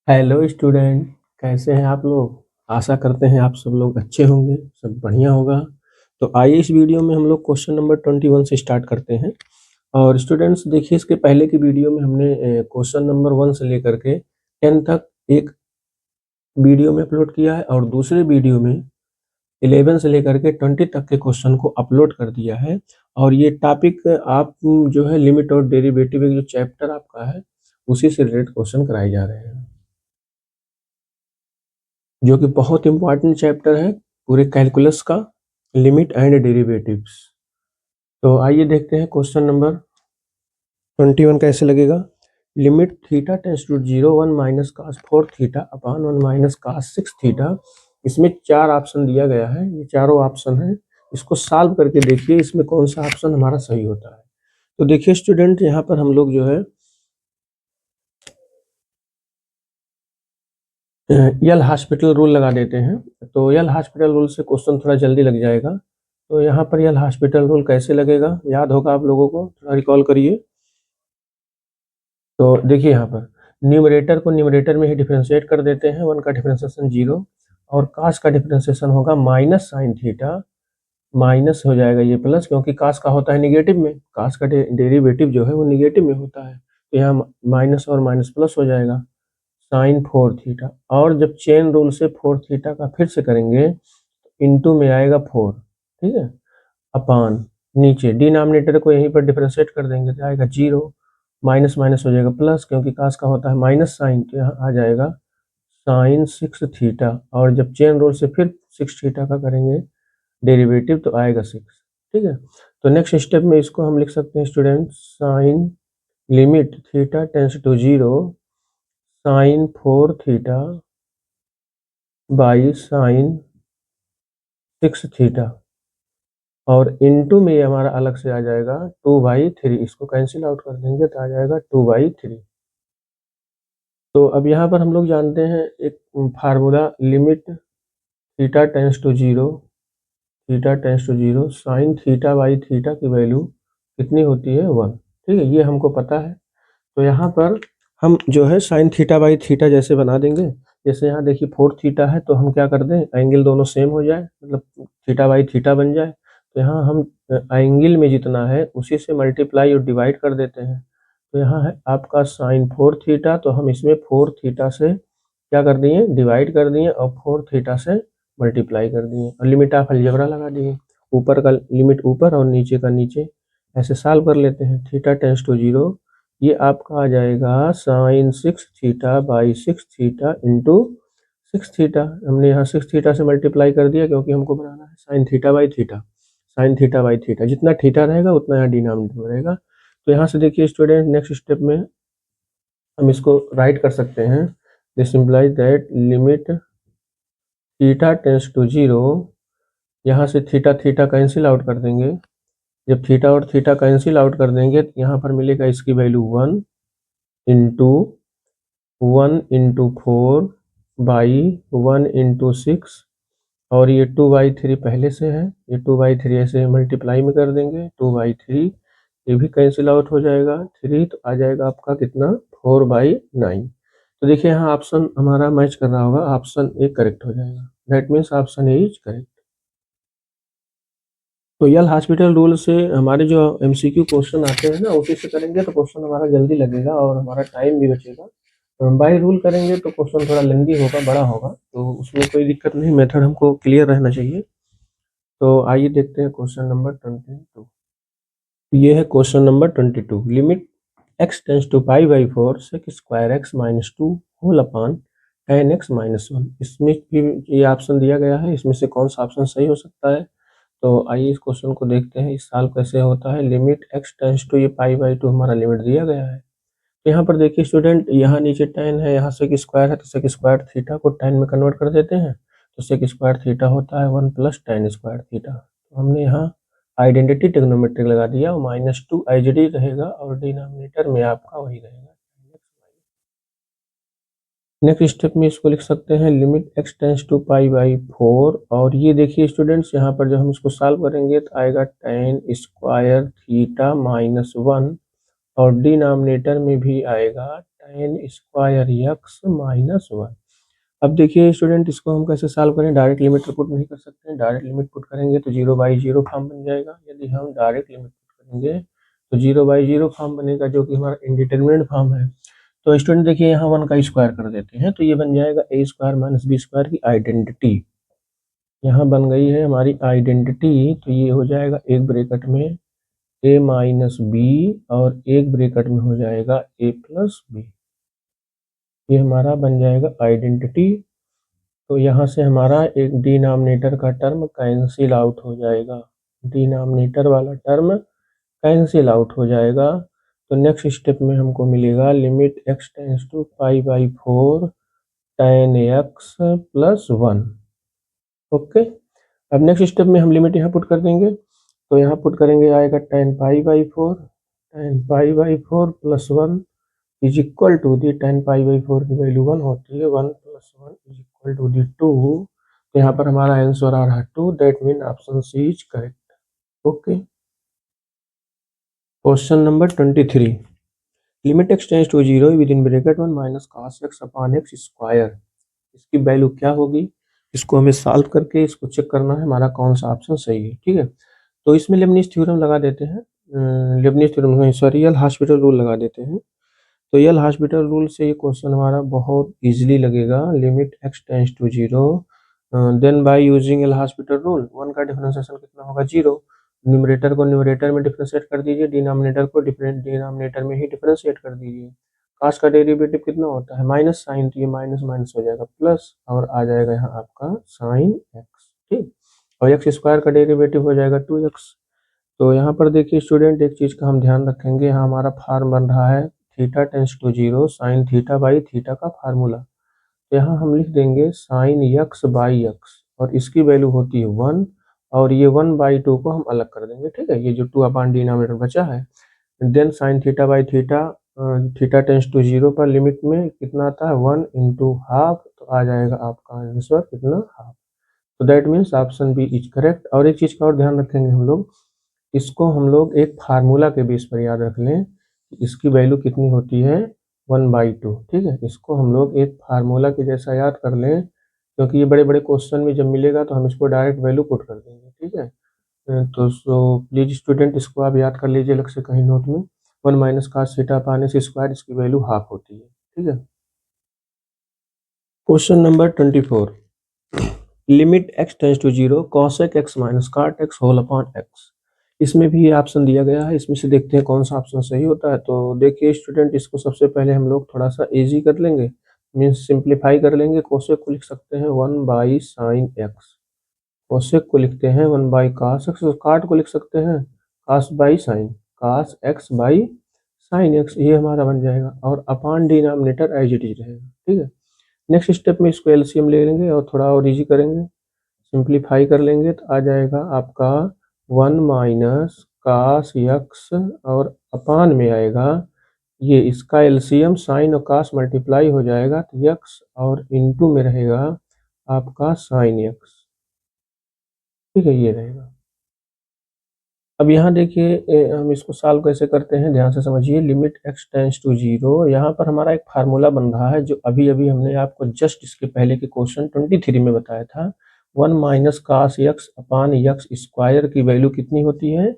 Hello student, कैसे हैं आप लोग। आशा करते हैं आप सब लोग अच्छे होंगे, सब बढ़िया होगा। तो आइए इस वीडियो में हम लोग क्वेश्चन नंबर 21 से स्टार्ट करते हैं। और स्टूडेंट्स देखिए, इसके पहले की वीडियो में हमने क्वेश्चन नंबर 1 से लेकर के 10 तक एक वीडियो में अपलोड किया है, और दूसरे वीडियो में 11 से लेकर के 20 तक के क्वेश्चन को अपलोड कर दिया है। और ये टॉपिक आप जो है लिमिट और डेरिवेटिव जो चैप्टर आपका है उसी से रिलेटेड क्वेश्चन कराए जा रहे हैं, जो कि बहुत इंपॉर्टेंट चैप्टर है पूरे कैलकुलस का, लिमिट एंड डेरिवेटिव्स। तो आइए देखते हैं क्वेश्चन नंबर 21 कैसे लगेगा। Limit theta tends to 0 1 minus cos 4 theta upon 1 minus cos 6 theta. इसमें 4 ऑप्शन दिया गया है, ये चारों ऑप्शन है। इसको सॉल्व करके देखिए इसमें कौन सा ऑप्शन हमारा सही होता है। तो देखिए स्टूडेंट, यहाँ पर हम लोग जो है यल हॉस्पिटल रूल लगा देते हैं। तो यल हॉस्पिटल रूल से क्वेश्चन थोड़ा जल्दी लग जाएगा। तो यहाँ पर यल हॉस्पिटल रूल कैसे लगेगा, याद होगा आप लोगों को, थोड़ा रिकॉल करिए। तो देखिए यहाँ पर न्यूमरेटर को न्यूमरेटर में ही डिफरेंशिएट कर देते हैं, 1 का डिफरेंशिएशन 0, और कास का डिफरेंशिएशन होगा माइनस साइन थीटा, माइनस हो जाएगा ये प्लस, क्योंकि कास का होता है निगेटिव में, कास का डेरिवेटिव जो है वो निगेटिव में होता है। तो यहाँ माइनस और माइनस प्लस हो जाएगा साइन 4 थीटा। और जब चेन रूल से 4 थीटा का फिर से करेंगे, इनटू में आएगा 4, ठीक है, अपान नीचे डिनोमिनेटर को यहीं पर डिफरेंशिएट कर देंगे तो आएगा 0, माइनस माइनस हो जाएगा प्लस, क्योंकि कास का होता है माइनस साइन, तो यहाँ आ जाएगा साइन 6 थीटा। और जब चेन रूल से फिर 6 थीटा का करेंगे डेरिवेटिव तो आएगा 6, ठीक है। तो नेक्स्ट स्टेप में इसको हम लिख सकते हैं student, sine limit theta tends to 0 sine 4 theta by sine 6 theta, और इनटू में ये हमारा अलग से आ जाएगा 2/3। इसको कैंसिल आउट कर देंगे तो आ जाएगा 2/3। तो अब यहाँ पर हम लोग जानते हैं एक formula, limit theta tends to 0, theta tends to 0 sine theta by theta की वैल्यू कितनी होती है 1, ठीक है, ये हमको पता है। तो यहाँ पर हम जो है साइन थीटा बाई थीटा जैसे बना देंगे, जैसे यहाँ देखिए 4 थीटा है तो हम क्या कर दें, एंगल दोनों सेम हो जाए, मतलब थीटा बाई थीटा बन जाए। तो यहाँ हम एंगल में जितना है उसी से मल्टीप्लाई और डिवाइड कर देते हैं। तो यहाँ है आपका साइन 4 थीटा, तो हम इसमें 4 थीटा से क्या कर दिए, डिवाइड कर दिए, और 4 थीटा से मल्टीप्लाई कर दिए, और लिमिट ऑफ अलजेब्रा लगा दिए, ऊपर का लिमिट ऊपर और नीचे का नीचे, ऐसे सॉल्व कर लेते हैं। थीटा टेंस टू 0, ये आपका आ जाएगा sine 6 theta by 6 theta into 6 theta. हमने यहाँ 6 थीटा से मल्टीप्लाई कर दिया, क्योंकि हमको बनाना है sign theta by theta. Sign theta by theta जितना थीटा रहेगा उतना यहाँ डिनोमिनेटर में रहेगा। तो यहाँ से देखिए स्टूडेंट, नेक्स्ट स्टेप में हम इसको राइट कर सकते हैं, this implies that limit theta tends to 0, यहाँ से थीटा थीटा कैंसिल आउट कर देंगे। जब थीटा और थीटा कैंसिल आउट कर देंगे तो यहाँ पर मिलेगा इसकी value 1 into 1 into 4 by 1 into 6, और ये 2/3 पहले से है, ये 2/3 ऐसे मल्टीप्लाई में कर देंगे, 2/3 ये भी कैंसिल आउट हो जाएगा, 3 तो आ जाएगा आपका कितना, 4/9। तो देखिए यहाँ ऑप्शन हमारा मैच कर रहा होगा, ऑप्शन ए करेक्ट हो जाएगा, that means option A is correct. तो यल हॉस्पिटल रूल से हमारे जो एमसीक्यू क्वेश्चन आते हैं ना, उसी से करेंगे तो क्वेश्चन हमारा जल्दी लगेगा और हमारा टाइम भी बचेगा। बाय रूल करेंगे तो क्वेश्चन थोड़ा लेंदी होगा, बड़ा होगा, तो उसमें कोई दिक्कत नहीं, मेथड हमको क्लियर रहना चाहिए। तो आइए देखते हैं क्वेश्चन नंबर 22। ये है question number 22, limit x tends to pi by 4 sec square x minus 2 whole upon tan x minus 1। इसमें भी ये ऑप्शन दिया गया है, इसमें से कौन सा ऑप्शन सही हो सकता है। तो आइए इस क्वेश्चन को देखते हैं, इस साल कैसे होता है। लिमिट x टेंस टू, ये पाई बाई 2 हमारा लिमिट दिया गया है। तो यहाँ पर देखिए स्टूडेंट, यहाँ नीचे tan है, यहाँ सेक स्क्वायर है, तो सेक स्क्वायर थीटा को tan में कन्वर्ट कर देते हैं, तो सेक स्क्वायर थीटा होता है 1 प्लस tan स्क्वायर थीटा। तो हमने यहाँ आइडेंटिटी ट्रिग्नोमेट्रिक लगा दिया, और -2 आईजीडी रहेगा, और डिनोमिनेटर में आपका वही रहेगा। नेक्स्ट स्टेप में इसको लिख सकते हैं, limit x tends to pi by 4, और ये देखिए स्टूडेंट्स, यहाँ पर जब हम इसको सॉल्व करेंगे तो आएगा tan स्क्वायर थीटा माइनस 1, और डिनोमिनेटर में भी आएगा tan स्क्वायर x माइनस 1। अब देखिए स्टूडेंट, इसको हम कैसे सॉल्व करें? डायरेक्ट लिमिट पुट नहीं कर सकते हैं। डायरेक्ट लिमिट पुट करेंगे तो 0/0 फॉर्म बन जाएगा। यदि हम डायरेक्ट लिमिट पुट करेंगे तो 0/0 फॉर्म बनेगा, जो कि हमारा इंडिटरमिनेट फॉर्म है। तो स्टूडेंट देखिए, यहाँ 1 का स्क्वायर कर देते हैं तो ये बन जाएगा a square minus b square की आइडेंटिटी। यहाँ बन गई है हमारी आइडेंटिटी, तो ये हो जाएगा एक ब्रैकेट में a माइनस बी और एक ब्रैकेट में हो जाएगा a प्लस बी। ये हमारा बन जाएगा आइडेंटिटी। तो यहाँ से हमारा एक डिनोमिनेटर का टर्म कैंसिल आउट हो जाएगा, डिनोमिनेटर वाला टर्म कैंसिल आउट हो जाएगा। तो नेक्स्ट स्टेप में हमको मिलेगा limit x tends to π/4 tan x plus 1। Okay, अब नेक्स्ट स्टेप में हम लिमिट यहाँ पुट कर देंगे। तो यहाँ पुट करेंगे, आएगा tan π/4 plus 1 is equal to the tan π/4 की वैल्यू 1 होती है, 1 plus 1 is equal to the 2। तो यहाँ पर हमारा आंसर आ रहा है 2, that mean option C is correct. Okay, question number 23, limit x tends to 0 with in bracket 1 minus cos x upon x square. इसकी वैल्यू क्या होगी? इसको हमें सॉल्व करके इसको चेक करना है हमारा कौन सा ऑप्शन सही है। ठीक है, तो इसमें लेबनिज थ्योरम लगा देते हैं, लेबनिज थ्योरम सॉरी यल हॉस्पिटल रूल लगा देते हैं। तो यल हॉस्पिटल रूल से ये क्वेश्चन हमारा बहुत इजीली लगेगा। Limit x tends to 0, then by using L hospital rule 1 का डिफरेंशिएशन कितना होगा? 0। न्यूमरेटर को न्यूमरेटर में डिफरेंशिएट कर दीजिए, डिनोमिनेटर को डिफरेंट डिनोमिनेटर में ही डिफरेंशिएट कर दीजिए। काश का डेरिवेटिव कितना होता है? माइनस साइन, तो ये माइनस माइनस हो जाएगा प्लस, और आ जाएगा यहाँ आपका साइन एक्स। ठीक, और एक्स स्क्वायर का डेरिवेटिव हो जाएगा 2x। तो यहाँ पर देखिए स्टूडेंट, एक चीज़ का हम ध्यान रखेंगे, यहाँ हमारा फॉर्म बन रहा है theta tends to 0 sine theta by theta का फार्मूला। तो यहाँ हम लिख देंगे साइन x बाई एक्स, और इसकी वैल्यू होती है 1, और ये 1/2 को हम अलग कर देंगे। ठीक है, ये जो 2 अपॉन डिनोमिनेटर बचा है। Then sine theta by theta, theta tends to 0 पर लिमिट में कितना आता है? 1 इंटू हाफ, तो आ जाएगा आपका आंसर कितना? हाफ। तो that means option B is correct. और एक चीज़ का और ध्यान रखेंगे हम लोग, इसको हम लोग एक फार्मूला के बेस पर याद रख लें कि इसकी वैल्यू कितनी होती है? 1/2। ठीक है, इसको हम लोग एक फार्मूला के जैसा याद कर लें, क्योंकि ये बड़े बड़े क्वेश्चन में जब मिलेगा तो हम इसको डायरेक्ट वैल्यू पुट कर देंगे। ठीक है, तो प्लीज स्टूडेंट इसको आप याद कर लीजिए अलग से कहीं नोट में। 1 minus cos theta upon x square, इसकी वैल्यू हाफ होती है। ठीक है, question number 24, limit x tends to 0 cosec x minus cot x whole upon x। इसमें भी ये ऑप्शन दिया गया है, इसमें से देखते हैं कौन सा ऑप्शन सही होता है। तो देखिए स्टूडेंट, इसको सबसे पहले हम लोग थोड़ा सा इजी कर लेंगे, मीन्स सिंप्लीफाई कर लेंगे। कोसेक को लिख सकते हैं 1/sin x, कोसेक को लिखते हैं 1/cos x, काट को लिख सकते हैं cos/sin, cos x by sin x, ये हमारा बन जाएगा, और अपॉन डिनोमिनेटर एज इट इज रहेगा। ठीक है, नेक्स्ट स्टेप में इसको एलसीएम ले लेंगे और थोड़ा और इजी करेंगे, सिंप्लीफाई कर लेंगे तो आ जाएगा आपका 1 माइनस कास यक्स, और अपान में आएगा ये इसका एलसीएम साइन और कास मल्टीप्लाई हो जाएगा तो यक्स, और इनटू में रहेगा आपका साइन यक्स। ठीक है, ये रहेगा। अब यहाँ देखिए हम इसको सॉल्व कैसे करते हैं, ध्यान से समझिए। लिमिट x टेंस टू 0, यहाँ पर हमारा एक फार्मूला बन रहा है जो अभी अभी हमने आपको जस्ट इसके पहले के क्वेश्चन 23 में बताया था। 1 minus cos x upon x square की वैल्यू कितनी होती है?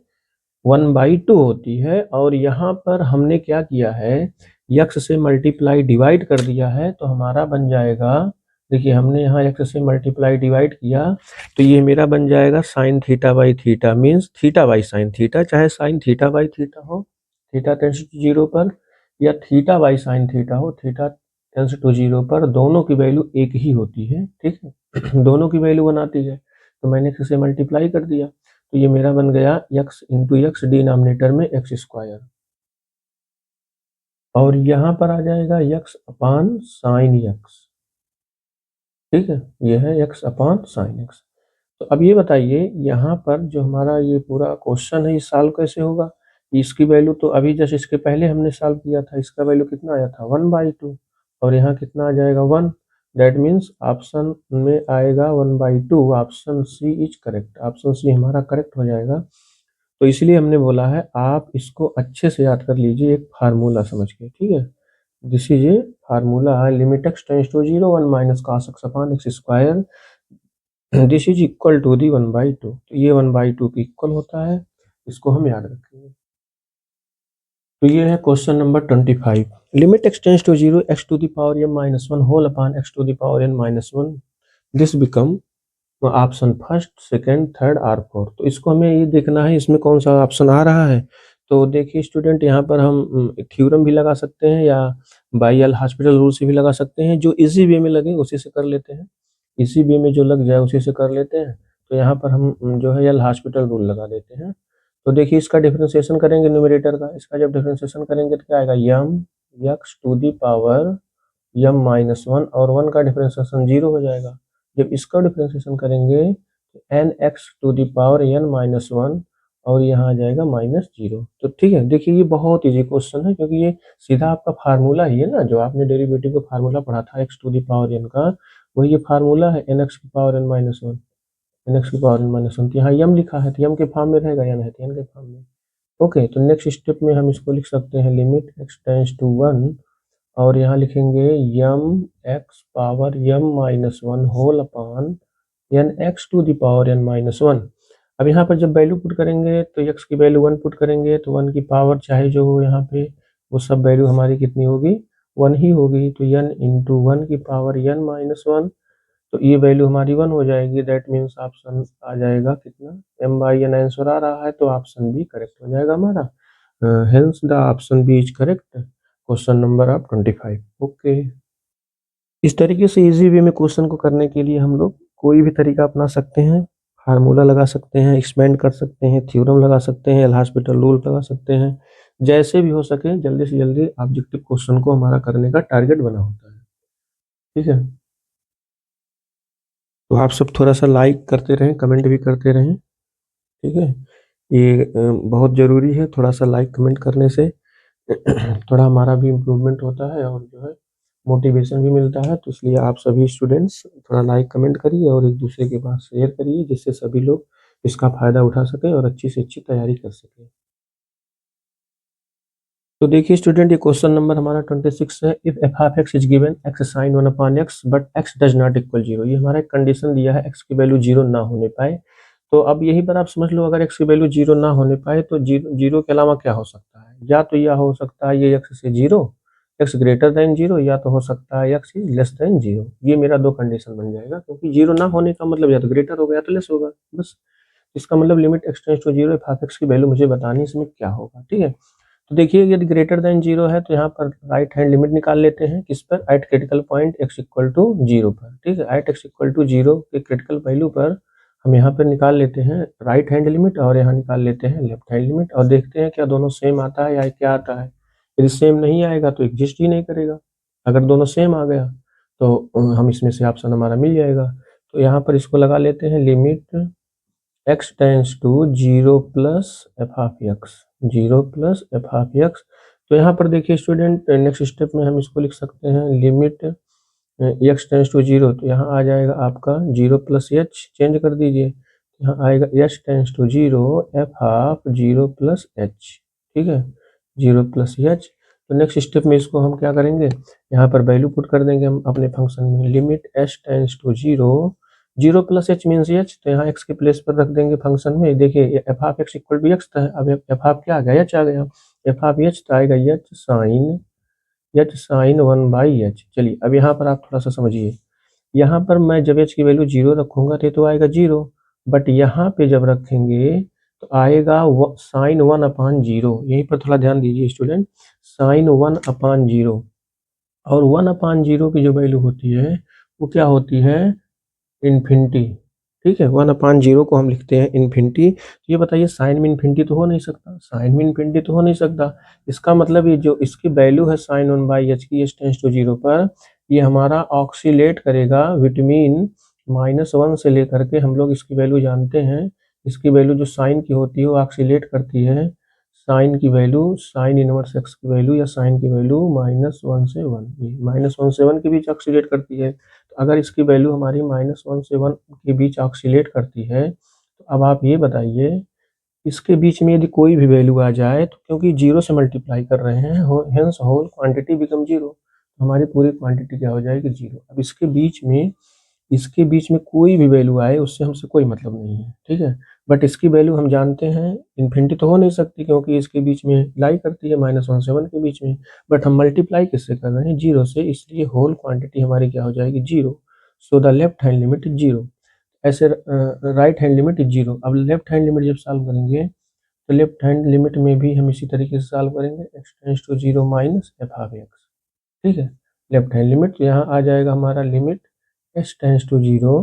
1/2 होती है। और यहाँ पर हमने क्या किया है, यक्स से मल्टीप्लाई डिवाइड कर दिया है, तो हमारा बन जाएगा, देखिए हमने यहाँ यक्स से मल्टीप्लाई डिवाइड किया तो ये मेरा बन जाएगा sign theta by theta, means theta by sine theta, चाहे साइन थीटा बाई थीटा हो थीटा टेंस टू 0 पर, या थीटा बाई साइन थीटा हो थीटा टेंस टू 0 पर, दोनों की वैल्यू एक ही होती है। ठीक है, दोनों की वैल्यू बनाती है, तो मैंने x से मल्टीप्लाई कर दिया, तो ये मेरा बन गया x इंटू एक्स डिनोमिनेटर में एक्स स्क्वायर, और यहाँ पर आ जाएगा x अपॉन साइन एक्स। ठीक है, ये है x अपॉन साइन एक्स। तो अब ये बताइए, यहाँ पर जो हमारा ये पूरा क्वेश्चन है ये सॉल्व कैसे होगा? इसकी वैल्यू तो अभी जैसे इसके पहले हमने सॉल्व किया था, इसका वैल्यू कितना आया था? 1/2, और यहाँ कितना आ जाएगा? 1। दैट मीन्स ऑप्शन में आएगा 1/2, option C is correct, option C हमारा करेक्ट हो जाएगा। तो इसलिए हमने बोला है आप इसको अच्छे से याद कर लीजिए एक फार्मूला समझ के। ठीक है, this is a formula, limit x tends to 0 1 minus cos x upon x square, this is equal to the 1/2। तो ये 1/2 के इक्वल होता है, इसको हम याद रखेंगे। तो ये है question number 25। Limit x tends to 0 x to the power m minus 1 whole upon x to the power n minus 1, this become option first, second, third और फोर्थ। तो इसको हमें ये देखना है इसमें कौन सा ऑप्शन आ रहा है। तो देखिए स्टूडेंट, यहाँ पर हम थ्योरम भी लगा सकते हैं या बाई एल हॉस्पिटल रूल से भी लगा सकते हैं, जो इजी वे में लगे उसी से कर लेते हैं, इसी वे में जो लग जाए उसी से कर लेते हैं। तो यहाँ पर हम जो है एल हॉस्पिटल रूल लगा देते हैं। तो देखिए इसका डिफरेंशिएशन करेंगे न्यूमरेटर का, इसका जब डिफरेंशिएशन करेंगे तो क्या आएगा, m x to the power m minus 1 और 1 का डिफरेंशिएशन 0 हो जाएगा। जब इसका डिफरेंशिएशन करेंगे तो n x to the power n minus 1 और यहाँ आ जाएगा -0। तो ठीक है, देखिए ये बहुत इजी क्वेश्चन है, क्योंकि ये सीधा आपका फार्मूला ही है ना, जो आपने डेरिवेटिव का फार्मूला पढ़ा था x to the power n का, वही ये फार्मूला है एन एक्स की power n minus 1, n x की पावर एन माइनस 1। तो यहाँ यम लिखा है तो यम के फॉर्म में रहेगा, एन है तो एन के फॉर्म में। ओके, तो नेक्स्ट स्टेप में हम इसको लिख सकते हैं लिमिट एक्स टेंड्स टू 1 और यहाँ लिखेंगे m x power m minus 1 whole upon n x to the power n minus 1। अब यहाँ पर जब वैल्यू पुट करेंगे तो एक्स की वैल्यू 1 पुट करेंगे तो 1 की पावर चाहे जो हो यहाँ पे, वो सब वैल्यू हमारी कितनी होगी, 1 ही होगी। तो एन इंटू 1 की पावर एन माइनस 1, तो ये वैल्यू हमारी 1 हो जाएगी। दैट मीन्स ऑप्शन आ जाएगा कितना, एम बाई एन आंसर आ रहा है, तो ऑप्शन बी करेक्ट हो जाएगा हमारा। Hence the option B is correct, question number of 25। Okay, इस तरीके से इजी वे में क्वेश्चन को करने के लिए हम लोग कोई भी तरीका अपना सकते हैं, फार्मूला लगा सकते हैं, एक्सपेंड कर सकते हैं, थ्योरम लगा सकते हैं, एल हॉस्पिटल रूल लगा सकते हैं, जैसे भी हो सके जल्दी से जल्दी ऑब्जेक्टिव क्वेश्चन को हमारा करने का टारगेट बना होता है। ठीक है, तो आप सब थोड़ा सा लाइक करते रहें, कमेंट भी करते रहें। ठीक है, ये बहुत ज़रूरी है, थोड़ा सा लाइक कमेंट करने से थोड़ा हमारा भी इम्प्रूवमेंट होता है और जो है मोटिवेशन भी मिलता है। तो इसलिए आप सभी स्टूडेंट्स थोड़ा लाइक कमेंट करिए और एक दूसरे के पास शेयर करिए, जिससे सभी लोग इसका फ़ायदा उठा सकें और अच्छी से अच्छी तैयारी कर सकें। तो देखिए स्टूडेंट, ये क्वेश्चन नंबर हमारा 26 है। If f of x is given x sine 1 upon x but x does not equal 0। ये हमारा एक कंडीशन दिया है, एक्स की वैल्यू 0 ना होने पाए। तो अब यही पर आप समझ लो, अगर एक्स की वैल्यू 0 ना होने पाए तो 0 के अलावा क्या हो सकता है, या तो यह हो सकता है ये एक्स से 0, एक्स ग्रेटर देन 0, या तो हो सकता है एक्स इज लेस देन 0। ये मेरा दो कंडीशन बन जाएगा, क्योंकि 0 ना होने का मतलब या तो ग्रेटर होगा या तो लेस होगा, बस। इसका मतलब limit x tends to 0 f of x की वैल्यू मुझे बतानी, इसमें क्या होगा। ठीक है, तो देखिए यदि ग्रेटर देन 0 है तो यहाँ पर राइट हैंड लिमिट निकाल लेते हैं, किस पर, at critical point x equal to 0 पर। ठीक है, एट एक्स इक्वल टू 0 के क्रिटिकल वैल्यू पर हम यहाँ पर निकाल लेते हैं राइट हैंड लिमिट और यहाँ निकाल लेते हैं लेफ्ट हैंड लिमिट, और देखते हैं क्या दोनों सेम आता है या क्या आता है। यदि सेम नहीं आएगा तो एग्जिस्ट ही नहीं करेगा, अगर दोनों सेम आ गया तो हम इसमें से ऑप्शन हमारा मिल जाएगा। तो यहाँ पर इसको लगा लेते हैं limit x tends to 0 plus f of x, 0 plus f of x. तो यहाँ पर देखिए स्टूडेंट, नेक्स्ट स्टेप में हम इसको लिख सकते हैं लिमिट एक्स टेंस टू 0, तो यहाँ आ जाएगा आपका 0 प्लस एच, चेंज कर दीजिए, यहाँ आएगा h tends to 0 f of 0 plus h. ठीक है, 0 प्लस एच। तो नेक्स्ट स्टेप में इसको हम क्या करेंगे, यहाँ पर वैल्यू पुट कर देंगे हम अपने फंक्शन में, limit h tends to 0, 0 plus h means h, तो यहाँ एक्स के प्लेस पर रख देंगे फंक्शन में। देखिए f of x equal to x था, अब एफ ऑफ क्या आ गया, एच आ गया, एफ ऑफ एच तो आएगा एच साइन 1/h। चलिए अब यहाँ पर आप थोड़ा सा समझिए, यहाँ पर मैं जब एच की वैल्यू 0 रखूंगा तो आएगा 0, बट यहाँ पे जब रखेंगे तो आएगा साइन 1/0। यहीं पर थोड़ा ध्यान दीजिए स्टूडेंट, साइन 1/0, और 1/0 की जो वैल्यू होती है वो क्या होती है, इन्फिनिटी। ठीक है, 1/0 को हम लिखते हैं इन्फिनिटी। तो ये बताइए साइन में इन्फिनिटी तो हो नहीं सकता, साइन में इन्फिनिटी तो हो नहीं सकता। इसका मतलब ये जो इसकी वैल्यू है साइन 1/h की एच टेंस टू 0 पर, ये हमारा ऑक्सीलेट करेगा विटमीन -1 से लेकर के, हम लोग इसकी वैल्यू जानते हैं, इसकी वैल्यू जो साइन की होती है वो ऑक्सीलेट करती है साइन की वैल्यू, साइन इनवर्स एक्स की वैल्यू या साइन की वैल्यू -1 से 1, -1 से 1 के बीच ऑक्सीलेट करती है। तो अगर इसकी वैल्यू हमारी -1 से 1 के बीच ऑक्सीलेट करती है, तो अब आप ये बताइए इसके बीच में यदि कोई भी वैल्यू आ जाए तो क्योंकि जीरो से मल्टीप्लाई कर रहे हैं, hence whole quantity become zero, हमारी पूरी क्वांटिटी क्या हो जाएगी, जीरो। अब इसके बीच में कोई भी वैल्यू आए उससे हमसे कोई मतलब नहीं है, ठीक है। बट इसकी वैल्यू हम जानते हैं इन्फिनिटी तो हो नहीं सकती क्योंकि इसके बीच में लाई करती है -1 से 1 के बीच में, बट हम मल्टीप्लाई किससे कर रहे हैं, जीरो से, इसलिए होल क्वांटिटी हमारी क्या हो जाएगी, zero. So the left hand limit is zero. ऐसे right hand limit is zero. अब लेफ्ट हैंड लिमिट जब सॉल्व करेंगे तो लेफ्ट हैंड लिमिट में भी हम इसी तरीके से सॉल्व करेंगे, x tends to zero minus f half x, ठीक है। लेफ्ट हैंड लिमिट तो यहाँ आ जाएगा हमारा limit x tends to zero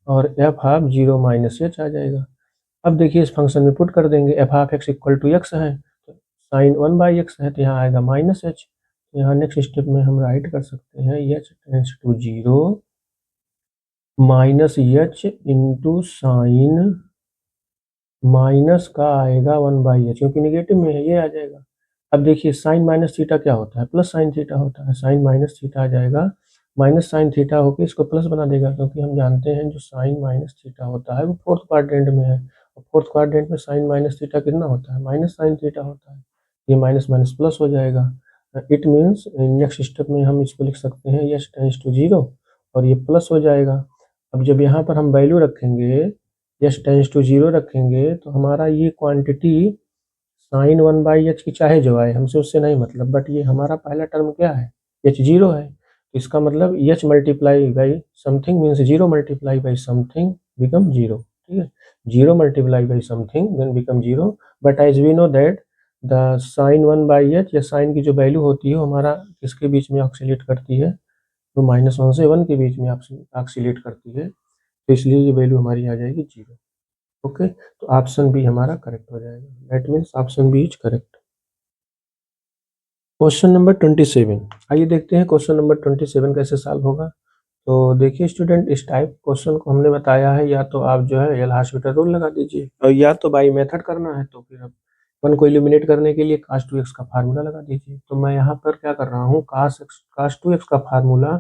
और f of zero minus h आ जाएगा। अब देखिए इस फंक्शन में पुट कर देंगे, f half x equal to x है तो साइन 1/x है तो यहाँ आएगा माइनस एच। यहाँ नेक्स्ट स्टेप में हम राइट कर सकते हैं h tends to zero minus h into sine minus का आएगा 1/h क्योंकि निगेटिव में है, ये आ जाएगा। अब देखिए साइन माइनस थीटा क्या होता है, प्लस साइन थीटा होता है, साइन माइनस थीटा आ जाएगा, माइनस साइन थीटा होकर इसको प्लस बना देगा क्योंकि हम जानते हैं जो साइन माइनस थीटा होता है वो फोर्थ क्वाड्रेंट में है, और फोर्थ क्वाड्रेंट में साइन माइनस थीटा कितना होता है, माइनस साइन थीटा होता है, ये माइनस माइनस प्लस हो जाएगा। इट मीन्स नेक्स्ट स्टेप में हम इसको लिख सकते हैं एच टेंड्स टू जीरो और ये प्लस हो जाएगा। अब जब यहाँ पर हम वैल्यू रखेंगे एच टेंड्स टू जीरो रखेंगे तो हमारा ये क्वांटिटी साइन 1/h की चाहे जो आए हमसे उससे नहीं मतलब, बट ये हमारा पहला टर्म क्या है, एच जीरो है, तो इसका मतलब h multiply by something means zero multiply by something become zero, ठीक है। Zero multiply by something then become zero, but as we know that the sine 1/h या साइन की जो वैल्यू होती है वो हमारा किसके बीच में ऑक्सीलेट करती है, तो -1 से 1 के बीच में ऑक्सीलेट करती है, तो इसलिए ये वैल्यू हमारी आ जाएगी जीरो। ओके, तो ऑप्शन बी हमारा करेक्ट हो जाएगा, that means option B is correct. Question number 27, आइए देखते हैं क्वेश्चन नंबर 27 कैसे सॉल्व होगा। तो देखिए स्टूडेंट, इस टाइप क्वेश्चन को हमने बताया है या तो आप जो है एल हॉस्पिटल रूल लगा दीजिए और या तो बाई मेथड करना है तो फिर आप वन को एलिमिनेट करने के लिए cos 2x का फार्मूला लगा दीजिए। तो मैं यहाँ पर क्या कर रहा हूँ, cos 2x का फार्मूला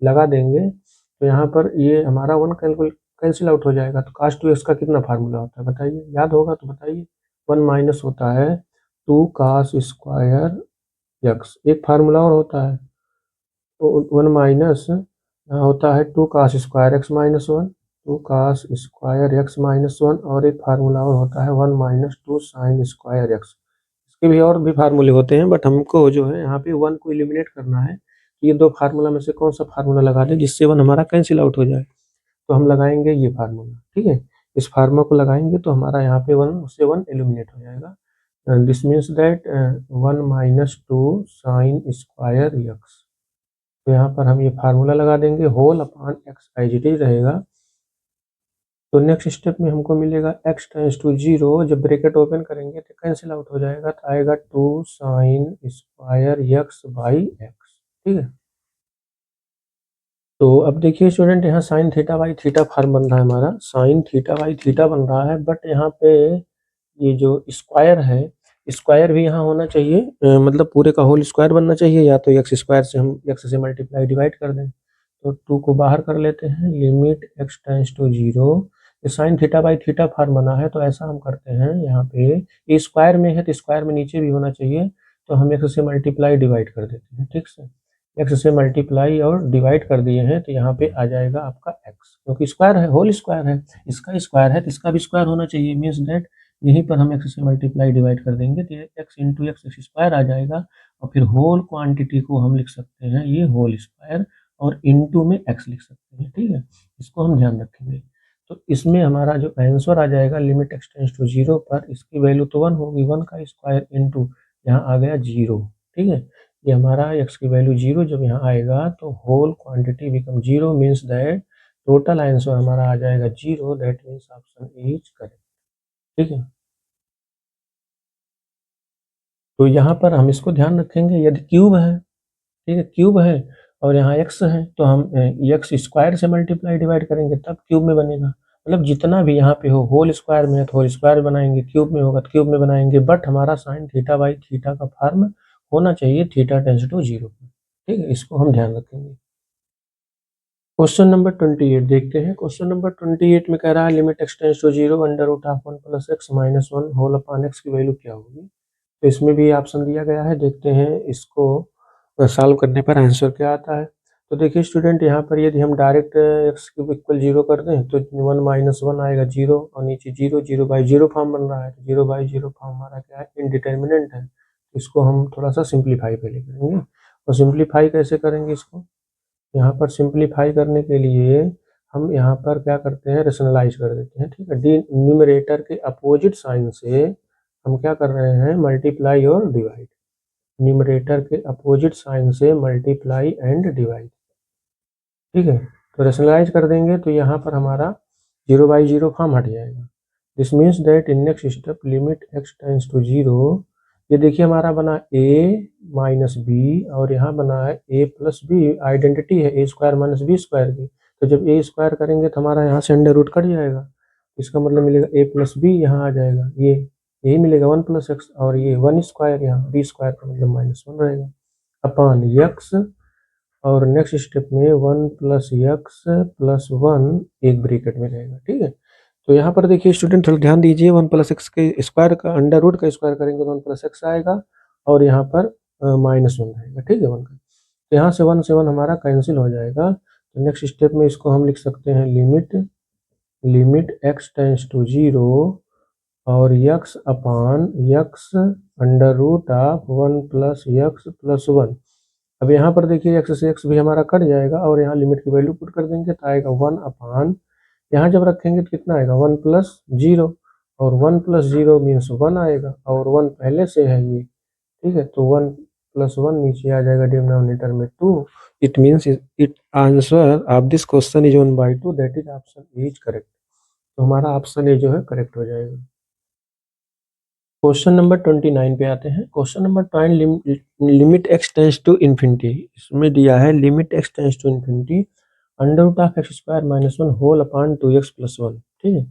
लगा देंगे तो यहाँ पर ये हमारा वन कैंसिल आउट हो जाएगा। तो cos 2x का कितना फार्मूला होता है बताइए, याद होगा तो बताइए। वन माइनस होता है 2 cos स्क्वायर एक्स, एक फार्मूला और होता है तो वन माइनस यहाँ होता है 2 cos square x minus one, 2 cos square x minus one, और एक फार्मूला और होता है 1 माइनस 2 साइन स्क्वायर एक्स। इसके भी और भी फार्मूले होते हैं बट हमको जो है यहाँ पे वन को एलिमिनेट करना है, ये दो फार्मूला में से कौन सा फार्मूला लगा दें जिससे वन हमारा कैंसिल आउट हो जाए। तो हम लगाएंगे ये फार्मूला, ठीक है। इस फार्मूला को लगाएंगे तो हमारा यहाँ पे वन से वन एलिमिनेट हो जाएगा। This means that 1 minus 2 sine square x. तो यहाँ पर हम ये फार्मूला लगा देंगे, whole upon x as it is रहेगा। तो नेक्स्ट स्टेप में हमको मिलेगा x टेंड्स टू जीरो, जब ब्रैकेट ओपन करेंगे तो कैंसिल आउट हो जाएगा, तो आएगा 2 sine square x by x, ठीक है। तो अब देखिए स्टूडेंट, यहाँ sine theta by theta form बन रहा है हमारा, साइन थीटा बाई थीटा बन रहा है, बट यहाँ पे ये जो स्क्वायर है, स्क्वायर भी यहाँ होना चाहिए, मतलब पूरे का होल स्क्वायर बनना चाहिए, या तो एक्स स्क्वायर से हम एक्स से मल्टीप्लाई डिवाइड कर दें। तो 2 को बाहर कर लेते हैं, limit x tends to zero, ये sine theta by theta form बना है, तो ऐसा हम करते हैं यहाँ पे, ये स्क्वायर में है तो स्क्वायर में नीचे भी होना चाहिए, तो हम एक्स से मल्टीप्लाई डिवाइड कर देते हैं, ठीक से। एक्स से मल्टीप्लाई और डिवाइड कर दिए हैं तो यहाँ पे आ जाएगा आपका एक्स, क्योंकि स्क्वायर है, होल स्क्वायर है, इसका स्क्वायर है तो इसका भी स्क्वायर होना चाहिए, मीन्स दैट यहीं पर हम एक्स से मल्टीप्लाई डिवाइड कर देंगे तो एक्स इंटू एक्स स्क्वायर आ जाएगा, और फिर होल क्वांटिटी को हम लिख सकते हैं ये होल स्क्वायर, और इनटू में एक्स लिख सकते हैं, ठीक है। इसको हम ध्यान रखेंगे। तो इसमें हमारा जो आंसर आ जाएगा limit x tends to zero पर, इसकी वैल्यू तो 1 होगी, 1 का स्क्वायर इनटू यहाँ आ गया जीरो, ठीक है। ये हमारा एक्स की वैल्यू जीरो जब यहाँ आएगा तो whole quantity become zero, means that total answer हमारा आ जाएगा zero, that means option is correct, ठीक है। तो यहाँ पर हम इसको ध्यान रखेंगे, यदि क्यूब है, ठीक है, क्यूब है और यहाँ एक्स है तो हम एक्स स्क्वायर से मल्टीप्लाई डिवाइड करेंगे तब क्यूब में बनेगा, मतलब जितना भी यहाँ पे हो, होल स्क्वायर में है तो होल स्क्वायर बनाएंगे, क्यूब में होगा तो क्यूब में बनाएंगे, बट हमारा साइन थीटा बाई थीटा का फॉर्म होना चाहिए थीटा टेंस टू जीरो, ठीक है, इसको हम ध्यान रखेंगे। क्वेश्चन नंबर 28 देखते हैं। क्वेश्चन नंबर 28 में कह रहा है limit x tends to 0 under root of 1 plus x minus 1 whole upon x की वैल्यू क्या होगी। तो इसमें भी ऑप्शन दिया गया है, देखते हैं इसको सॉल्व करने पर आंसर क्या आता है। तो देखिए स्टूडेंट, यहाँ पर यदि हम डायरेक्ट एक्स क्यूब इक्वल 0 कर दें तो 1 माइनस 1 आएगा 0 और नीचे 0 0 बाई 0 फॉर्म बन रहा है। तो 0 बाई 0 फॉर्म हमारा क्या है, इनडिटर्मिनेंट है। इसको हम थोड़ा सा सिंप्लीफाई पहले करेंगे। और सिंप्लीफाई कैसे करेंगे इसको, यहाँ पर सिंप्लीफाई करने के लिए हम यहाँ पर क्या करते हैं, रेशनलाइज कर देते हैं। ठीक है, डी न्यूमरेटर के अपोजिट साइन से हम क्या कर रहे हैं, मल्टीप्लाई और डिवाइड। न्यूमरेटर के अपोजिट साइन से मल्टीप्लाई एंड डिवाइड। ठीक है, तो रेशनलाइज कर देंगे तो यहाँ पर हमारा 0 बाई 0 फॉर्म हट जाएगा। This means that in next step limit x tends to 0। ये देखिए हमारा बना a माइनस बी और यहाँ बना है a प्लस बी। आइडेंटिटी है a square minus b square की। तो जब a स्क्वायर करेंगे तो हमारा यहाँ से अंडर रूट कट जाएगा। इसका मतलब मिलेगा a प्लस बी, यहाँ आ जाएगा ये यही मिलेगा 1 प्लस एक्स, और ये 1 स्क्वायर, यहाँ बी स्क्वायर का मतलब माइनस 1 रहेगा अपॉन यक्स। और नेक्स्ट स्टेप में 1 प्लस यक्स प्लस 1 एक ब्रैकेट में रहेगा। ठीक है, तो यहाँ पर देखिए स्टूडेंट थोड़ा ध्यान दीजिए, 1 प्लस एक्स के स्क्वायर का अंडर रूट का स्क्वायर करेंगे तो 1 प्लस एक्स आएगा और यहाँ पर माइनस 1 रहेगा। ठीक है, 1 का, तो यहाँ से 1 से 1 हमारा कैंसिल हो जाएगा। तो नेक्स्ट स्टेप में इसको हम लिख सकते हैं लिमिट एक्स टेंड्स टू 0 और x upon x under root of 1 plus x plus 1। अब यहाँ पर देखिए एक्स से एक्स भी हमारा कट जाएगा और यहाँ लिमिट की वैल्यू पुट कर देंगे तो आएगा 1 अपॉन, यहाँ जब रखेंगे तो कितना आएगा 1 प्लस 0, और 1 प्लस 0 मीन्स 1 आएगा और 1 पहले से है ये। ठीक है, तो 1 प्लस 1 नीचे आ जाएगा डिनोमिनेटर में 2। It means it answer of this question is 1/2, that is option is correct. तो हमारा ऑप्शन ए जो है करेक्ट हो जाएगा। क्वेश्चन नंबर 29 पे आते हैं। Question number 29 limit x tends to infinity. इसमें दिया है limit x tends to infinity under root of x square minus 1 whole upon 2x plus 1। ठीक है,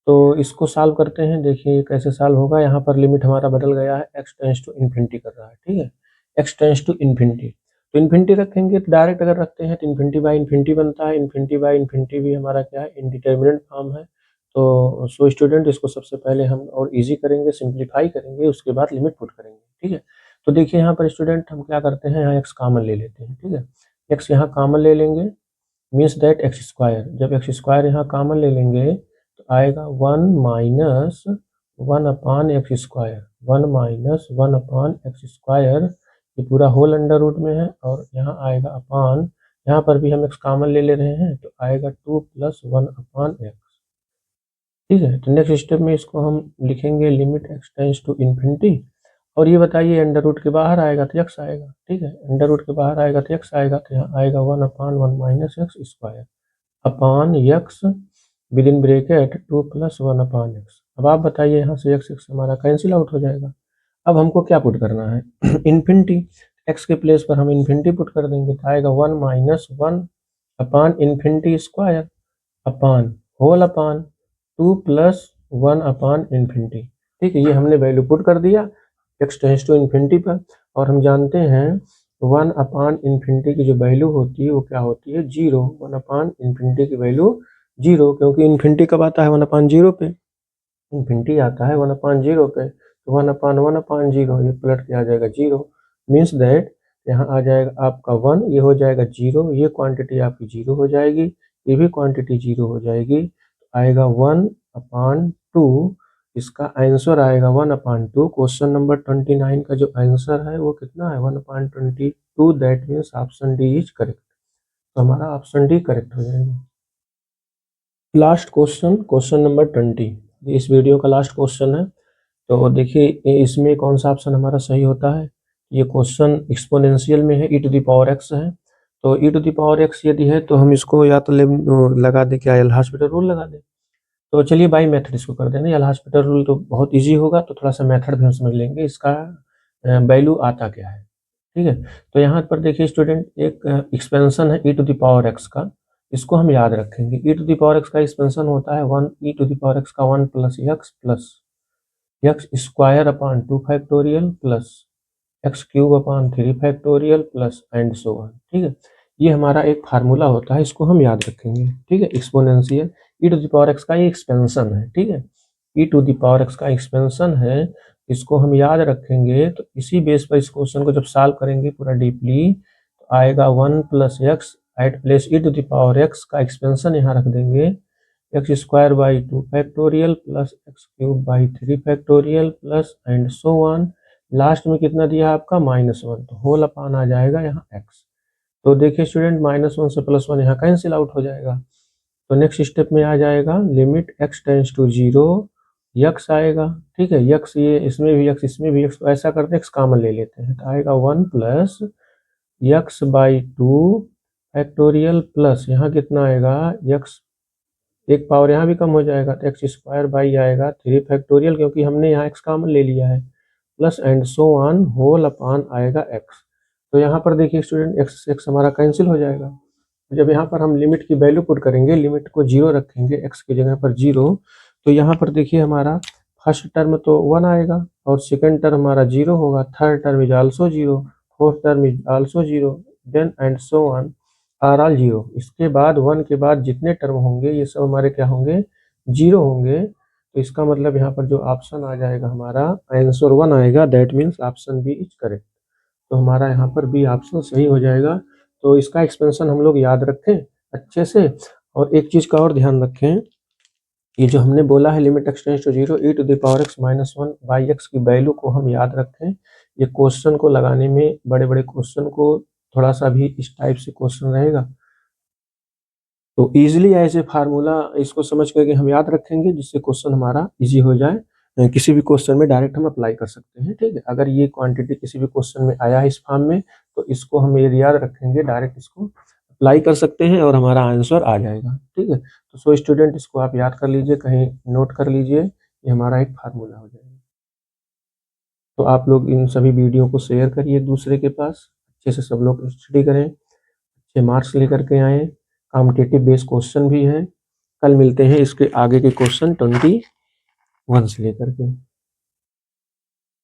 तो इसको सॉल्व करते हैं। देखिए कैसे सॉल्व होगा, यहाँ पर लिमिट हमारा बदल गया है, एक्स टेंड्स टू इन्फिनिटी कर रहा है। ठीक है, एक्स टेंड्स टू इन्फिनिटी, तो इन्फिनिटी रखेंगे तो डायरेक्ट अगर रखते हैं तो इन्फिनिटी बाई इन्फिनिटी बनता है। इन्फिनिटी बाई इन्फिनिटी भी हमारा क्या है, इनडिटर्मिनेंट फॉर्म है। तो सो स्टूडेंट इसको सबसे पहले हम और इजी करेंगे, सिंप्लीफाई करेंगे, उसके बाद लिमिट पुट करेंगे। ठीक है, तो देखिए यहाँ पर स्टूडेंट हम क्या करते हैं, यहाँ एक्स कॉमन ले लेते हैं। ठीक है, एक्स यहाँ कॉमन ले लेंगे, मीन्स दैट एक्स स्क्वायर, जब एक्स स्क्वायर यहाँ कॉमन ले लेंगे तो आएगा 1 minus 1 upon x square, 1 minus 1 upon x square, ये पूरा होल अंडर रूट में है, और यहाँ आएगा अपॉन, यहाँ पर भी हम एक्स कॉमन ले ले रहे हैं तो आएगा 2 प्लस 1 अपॉन एक्स। ठीक है, तो नेक्स्ट स्टेप में इसको हम लिखेंगे limit x tends to infinity, और ये बताइए अंडर रूट के बाहर आएगा तो एक्स आएगा। ठीक है, अंडर रूट के बाहर आएगा तो एक्स आएगा, तो यहाँ आएगा 1 upon 1 minus x square upon x with in bracket 2 plus 1 upon x. अब आप बताइए, यहाँ से एक्स एक्स हमारा कैंसिल आउट हो जाएगा। अब हमको क्या पुट करना है, इन्फिनिटी, एक्स के प्लेस पर हम इन्फिनिटी पुट कर देंगे तो आएगा 1 minus 1 upon infinity square upon whole upon 2 plus 1 upon infinity. ठीक है, ये हमने वैल्यू पुट कर दिया एक्स टेंड्स टू इन्फिनिटी पर, और हम जानते हैं 1 अपॉन इन्फिनिटी की जो वैल्यू होती है वो क्या होती है, 0। 1 अपॉन इन्फिनिटी की वैल्यू 0, क्योंकि इन्फिनिटी कब आता है 1 अपॉन 0 पे, इन्फिनिटी आता है 1 अपॉन 0 पे, तो 1 अपॉन 1 अपॉन 0 ये पलट के आ जाएगा 0। मीन्स दैट यहाँ आ जाएगा आपका 1, ये हो जाएगा 0, ये क्वांटिटी आपकी 0 हो जाएगी, ये भी क्वांटिटी 0 हो जाएगी, आएगा 1 अपॉन 2। इसका आंसर आएगा 1 अपॉन 2। क्वेश्चन नंबर 29 का जो आंसर है वो कितना है, 1 upon 22, that means option D is correct. तो हमारा ऑप्शन डी करेक्ट हो जाएगा। लास्ट क्वेश्चन, क्वेश्चन नंबर 20, इस वीडियो का लास्ट क्वेश्चन है। तो देखिए इसमें कौन सा ऑप्शन हमारा सही होता है। ये क्वेश्चन एक्सपोनेंशियल में है, e to the power x है। तो e to the power x यदि है तो हम इसको या तो लगा दें, क्या एल हॉस्पिटल रूल लगा दें। तो चलिए बाई मेथड इसको कर देना, एल हॉस्पिटल रूल तो बहुत इजी होगा, तो थोड़ा सा मेथड भी हम समझ लेंगे, इसका वैल्यू आता क्या है। ठीक है, तो यहाँ पर देखिए स्टूडेंट एक एक्सपेंशन है e to the power x का, इसको हम याद रखेंगे। e to the power x का एक्सपेंशन होता है 1 e to the power x का 1 plus x square upon 2 factorial plus x cube upon 3 factorial plus and so on. ठीक है, ये हमारा एक फार्मूला होता है, इसको हम याद रखेंगे, ठीक है। Exponential e to the power x का ये एक्सपेंशन है, ठीक है। E to the power x का एक्सपेंशन है, इसको हम याद रखेंगे। तो इसी बेस पर इस क्वेश्चन को जब सॉल्व करेंगे पूरा डीपली, तो आएगा 1 plus x at place e to the power x का एक्सपेंशन यहाँ रख देंगे, x square by 2 factorial plus x cube by 3 factorial plus and so on. Last में कितना दिया आपका -1, तो होल अपान आ जाएगा यहाँ एक्स। तो देखिए स्टूडेंट, -1 से +1 यहाँ कैंसिल आउट हो जाएगा। तो नेक्स्ट स्टेप में आ जाएगा limit x tends to 0, x आएगा, ठीक है। यक्स, ये इसमें भी यक्स, इसमें भी यक्स, तो ऐसा करते हैं x कॉमन ले लेते हैं, तो आएगा 1 plus x by 2 factorial plus यहाँ कितना आएगा, यक्स एक पावर यहाँ भी कम हो जाएगा, तो एक्स स्क्वायर बाई आएगा 3 फैक्टोरियल, क्योंकि हमने यहाँ x कॉमन ले लिया है, plus and so on whole upon आएगा x। तो यहाँ पर देखिए स्टूडेंट, एक्स से एक्स हमारा कैंसिल हो जाएगा। जब यहाँ पर हम लिमिट की वैल्यू पुट करेंगे, लिमिट को 0 रखेंगे, x की जगह पर 0, तो यहाँ पर देखिए हमारा फर्स्ट टर्म तो 1 आएगा और सेकंड टर्म हमारा 0 होगा, third term is also 0, fourth term is also 0, then and so on are all 0। इसके बाद 1 के बाद जितने टर्म होंगे ये सब हमारे क्या होंगे, 0 होंगे। तो इसका मतलब यहाँ पर जो ऑप्शन आ जाएगा हमारा आंसर 1 आएगा, that means option B is correct. तो हमारा यहाँ पर बी ऑप्शन सही हो जाएगा। तो इसका एक्सपेंशन हम लोग याद रखें अच्छे से। और एक चीज़ का और ध्यान रखें, ये जो हमने बोला है limit x tends to 0 e to the power x -1 by x की वैल्यू को हम याद रखें। ये क्वेश्चन को लगाने में, बड़े बड़े क्वेश्चन को थोड़ा सा भी इस टाइप से क्वेश्चन रहेगा, तो इजीली ऐसे फार्मूला इसको समझ करके हम याद रखेंगे, जिससे क्वेश्चन हमारा इजी हो जाए। किसी भी क्वेश्चन में डायरेक्ट हम अप्लाई कर सकते हैं, ठीक है। अगर ये क्वांटिटी किसी भी क्वेश्चन में आया है इस फॉर्म में, तो इसको हम ये याद रखेंगे, डायरेक्ट इसको अप्लाई कर सकते हैं और हमारा आंसर आ जाएगा, ठीक है। तो सो स्टूडेंट, इसको आप याद कर लीजिए, कहीं नोट कर लीजिए, ये हमारा एक फार्मूला हो जाएगा। तो आप लोग इन सभी वीडियो को शेयर करिए एक दूसरे के पास, अच्छे से सब लोग स्टडी करें, अच्छे मार्क्स लेकर के आएँ। कॉम्पिटिटिव बेस्ड क्वेश्चन भी है। कल मिलते हैं इसके आगे के क्वेश्चन 21 से लेकर के।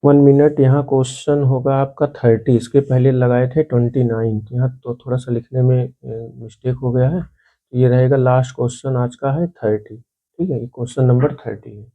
1 मिनट, यहाँ क्वेश्चन होगा आपका 30, इसके पहले लगाए थे 29, यहाँ तो थोड़ा सा लिखने में मिस्टेक हो गया है। ये रहेगा लास्ट क्वेश्चन आज का है 30, ठीक है। ये क्वेश्चन नंबर 30 है।